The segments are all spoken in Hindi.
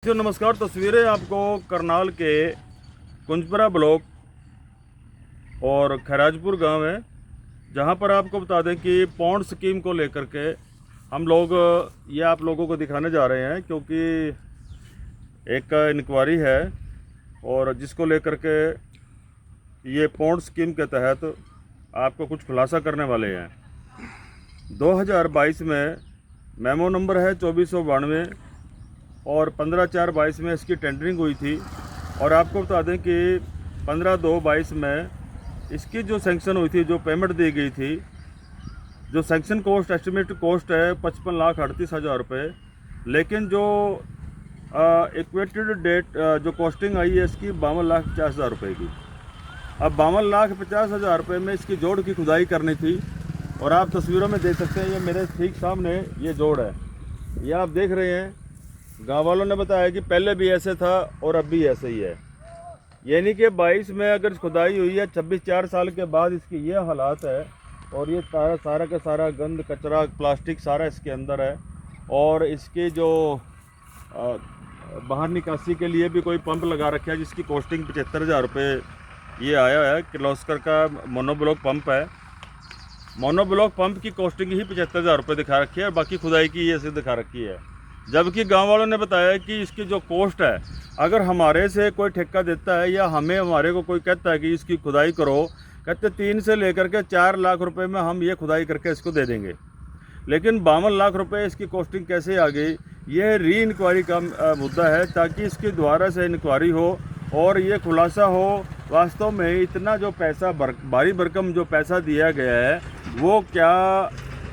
तो नमस्कार। तस्वीरें आपको करनाल के कुंजपुरा ब्लॉक और खैराजपुर गांव है, जहां पर आपको बता दें कि पौंड स्कीम को लेकर के हम लोग ये आप लोगों को दिखाने जा रहे हैं, क्योंकि एक इंक्वायरी है और जिसको लेकर के ये पौंड स्कीम के तहत आपको कुछ खुलासा करने वाले हैं। 2022 में मेमो नंबर है 2492 और 15/4/22 में इसकी टेंडरिंग हुई थी। और आपको बता दें कि 15/2/22 में इसकी जो सैंक्शन हुई थी, जो पेमेंट दी गई थी, जो सैंक्शन कॉस्ट एस्टिमेटेड कॉस्ट है 55,38,000 रुपये, लेकिन जो इक्वेटेड डेट जो कॉस्टिंग आई है इसकी 52,50,000 रुपये की। अब 52,50,000 रुपये में इसकी जोड़ की खुदाई करनी थी। और आप तस्वीरों में देख सकते हैं, ये मेरे ठीक सामने ये जोड़ है, ये आप देख रहे हैं। गांव वालों ने बताया कि पहले भी ऐसे था और अब भी ऐसे ही है, यानी कि 22 में अगर खुदाई हुई है, 26 साल के बाद इसकी ये हालात है। और ये सारा का सारा गंद कचरा प्लास्टिक सारा इसके अंदर है। और इसकी जो बाहर निकासी के लिए भी कोई पंप लगा रखा है, जिसकी कॉस्टिंग 75,000 रुपये ये आया है। किर्लोस्कर का मोनोब्लॉक पंप है। मोनोब्लॉक पंप की कॉस्टिंग ही 75,000 रुपये दिखा रखी है, और बाकी खुदाई की ये ऐसे दिखा रखी है। जबकि गांव वालों ने बताया कि इसकी जो कॉस्ट है, अगर हमारे से कोई ठेका देता है या हमारे को कोई कहता है कि इसकी खुदाई करो, कहते 3 से लेकर के 4 लाख रुपए में हम ये खुदाई करके इसको दे देंगे। लेकिन 52 लाख रुपए इसकी कॉस्टिंग कैसे आ गई? ये री इंक्वायरी का मुद्दा है, ताकि इसकी दोबारा से इंक्वायरी हो और ये खुलासा हो वास्तव में इतना जो पैसा भारी भरकम जो पैसा दिया गया है वो क्या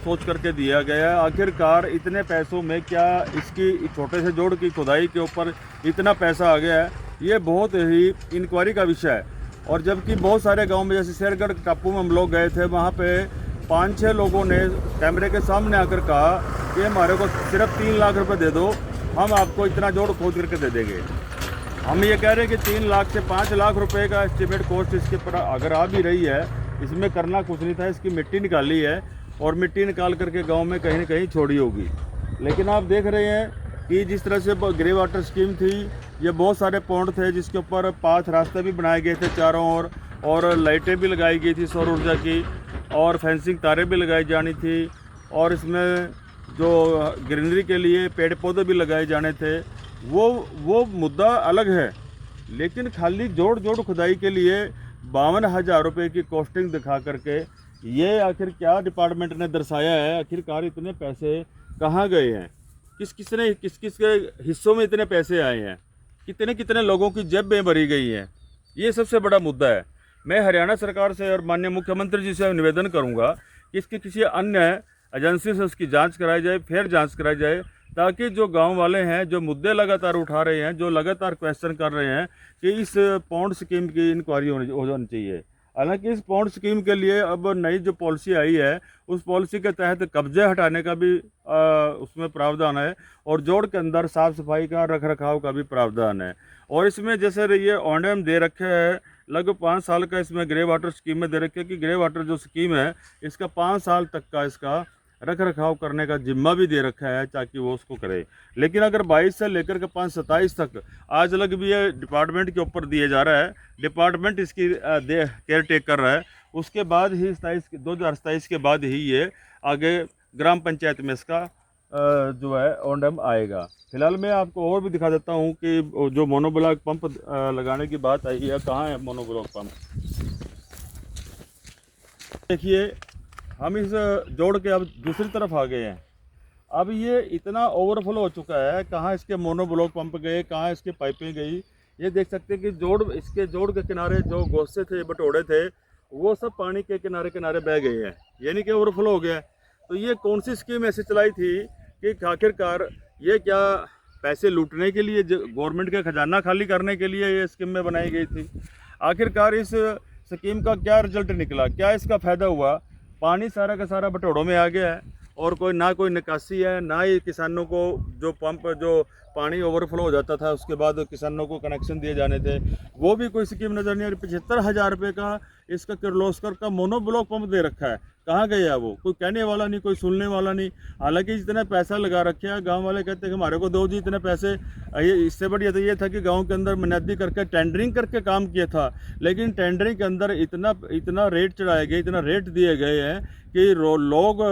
सोच करके दिया गया है। आखिरकार इतने पैसों में क्या इसकी छोटे से जोड़ की खुदाई के ऊपर इतना पैसा आ गया है, ये बहुत ही इंक्वायरी का विषय है। और जबकि बहुत सारे गांव में, जैसे शेरगढ़ टापू में हम लोग गए थे, वहाँ पे 5-6 लोगों ने कैमरे के सामने आकर कहा कि हमारे को सिर्फ 3 लाख रुपए दे दो, हम आपको इतना जोड़ खोद करके दे देंगे। हम ये कह रहे हैं कि 3 लाख से 5 लाख रुपए का एस्टिमेट कॉस्ट इसके पर अगर आ भी रही है, इसमें करना कुछ नहीं था। इसकी मिट्टी निकाली है और मिट्टी निकाल करके गांव में कहीं न कहीं छोड़ी होगी। लेकिन आप देख रहे हैं कि जिस तरह से ग्रे वाटर स्कीम थी, ये बहुत सारे पौंड थे जिसके ऊपर पाथ रास्ते भी बनाए गए थे चारों ओर, और लाइटें भी लगाई गई थी सौर ऊर्जा की, और फेंसिंग तारें भी लगाई जानी थी, और इसमें जो ग्रीनरी के लिए पेड़ पौधे भी लगाए जाने थे। वो मुद्दा अलग है। लेकिन खाली जोड़ खुदाई के लिए 52,000 रुपये की कॉस्टिंग दिखा करके ये आखिर क्या डिपार्टमेंट ने दर्शाया है? आखिरकार इतने पैसे कहाँ गए हैं? किस के हिस्सों में इतने पैसे आए हैं? कितने लोगों की जेबें भरी गई हैं? ये सबसे बड़ा मुद्दा है। मैं हरियाणा सरकार से और माननीय मुख्यमंत्री जी से निवेदन करूंगा कि इसकी किसी अन्य एजेंसी से उसकी जांच कराई जाए, फिर जांच कराई जाए, ताकि जो गांव वाले हैं, जो मुद्दे लगातार उठा रहे हैं, जो लगातार क्वेश्चन कर रहे हैं कि इस पौंड स्कीम की इंक्वायरी हो जानी चाहिए। हालांकि इस पौंड स्कीम के लिए अब नई जो पॉलिसी आई है, उस पॉलिसी के तहत कब्जे हटाने का भी उसमें प्रावधान है, और जोड़ के अंदर साफ़ सफाई का, रख रखाव का भी प्रावधान है। और इसमें जैसे ये ओंडेम दे रखे हैं, लगभग 5 साल का इसमें ग्रे वाटर स्कीम में दे रखे कि ग्रे वाटर जो स्कीम है इसका 5 साल तक का इसका रख रखाव करने का जिम्मा भी दे रखा है, ताकि वो उसको करे। लेकिन अगर 22 से लेकर के 5-27 तक आज लग भी ये डिपार्टमेंट के ऊपर दिए जा रहा है, डिपार्टमेंट इसकी केयर टेक कर रहा है, उसके बाद ही 2027 के बाद ही ये आगे ग्राम पंचायत में इसका जो है ओंडम आएगा। फिलहाल मैं आपको और भी दिखा देता हूँ कि जो मोनोब्लॉक पंप लगाने की बात आई है, कहाँ है मोनोब्लॉक पंप। देखिए, हम इस जोड़ के अब दूसरी तरफ आ गए हैं। अब ये इतना ओवरफ्लो हो चुका है, कहाँ इसके मोनोब्लॉक पंप गए, कहाँ इसके पाइपें गई। ये देख सकते हैं कि इसके जोड़ के किनारे जो गोसे थे, बटोड़े थे, वो सब पानी के किनारे किनारे बह गए हैं, यानी कि ओवरफ्लो हो गया। तो ये कौन सी स्कीम ऐसी चलाई थी कि आखिरकार ये क्या पैसे लूटने के लिए, गवर्नमेंट का खजाना खाली करने के लिए ये स्कीम में बनाई गई थी? आखिरकार इस स्कीम का क्या रिजल्ट निकला, क्या इसका फ़ायदा हुआ? पानी सारा का सारा बटोड़ों में आ गया है, और कोई ना कोई निकासी है, ना ही किसानों को जो पंप जो पानी ओवरफ्लो हो जाता था उसके बाद किसानों को कनेक्शन दिए जाने थे, वो भी कोई स्कीम नज़र नहीं आ रही। 75,000 रुपये का इसका किर्लोस्कर का मोनोब्लॉक पंप दे रखा है, कहाँ गया वो? कोई कहने वाला नहीं, कोई सुनने वाला नहीं। हालांकि इतना पैसा लगा रखे हैं, गांव वाले कहते हैं कि हमारे को दो जी इतने पैसे। ये इससे बढ़िया तो ये था कि गांव के अंदर मुनद्दी करके टेंडरिंग करके काम किया था, लेकिन टेंडरिंग के अंदर इतना रेट चढ़ाए गए, इतना रेट दिए गए हैं कि लोग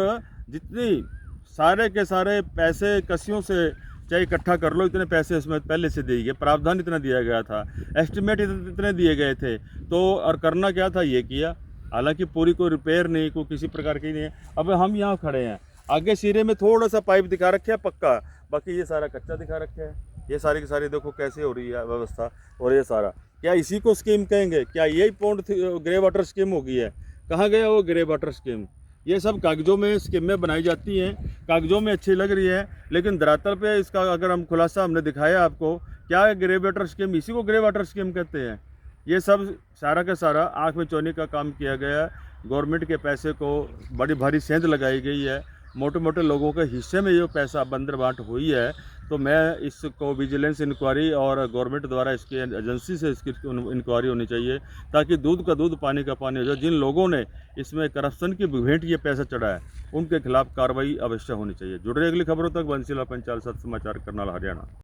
जितनी सारे के सारे पैसे कसियों से चाहे इकट्ठा कर लो, इतने पैसे इसमें पहले से दिए गए, प्रावधान इतना दिया गया था, एस्टिमेट इतने दिए गए थे। तो और करना क्या था, ये किया। हालांकि पूरी कोई रिपेयर नहीं, कोई किसी प्रकार की नहीं है। अब हम यहाँ खड़े हैं, आगे सिरे में थोड़ा सा पाइप दिखा रखे है पक्का, बाकी ये सारा कच्चा दिखा रखे है। ये सारी की सारी देखो कैसे हो रही है व्यवस्था। और ये सारा क्या इसी को स्कीम कहेंगे? क्या यही पॉन्ड ग्रे वाटर स्कीम हो गई है? कहाँ गया वो ग्रे वाटर स्कीम? ये सब कागजों में स्कीमें बनाई जाती हैं, कागजों में अच्छी लग रही है, लेकिन धरातल पे इसका अगर हम खुलासा हमने दिखाया आपको, क्या है ग्रे वाटर स्कीम? इसी को ग्रे वाटर स्कीम कहते हैं। ये सब सारा का सारा आँख में चोने का काम किया गया है। गवर्नमेंट के पैसे को बड़ी भारी सेंध लगाई गई है, मोटे मोटे लोगों के हिस्से में ये पैसा बंदर बांट हुई है। तो मैं इसको विजिलेंस इंक्वायरी और गवर्नमेंट द्वारा इसकी एजेंसी से इसकी इंक्वायरी होनी चाहिए, ताकि दूध का दूध पानी का पानी हो जाए। जिन लोगों ने इसमें करप्शन की भेंट ये पैसा चढ़ा है, उनके खिलाफ कार्रवाई अवश्य होनी चाहिए। जुड़ रहे अगली खबरों तक, बंसीलाल पंचाल, सत्य समाचार, करनाल, हरियाणा।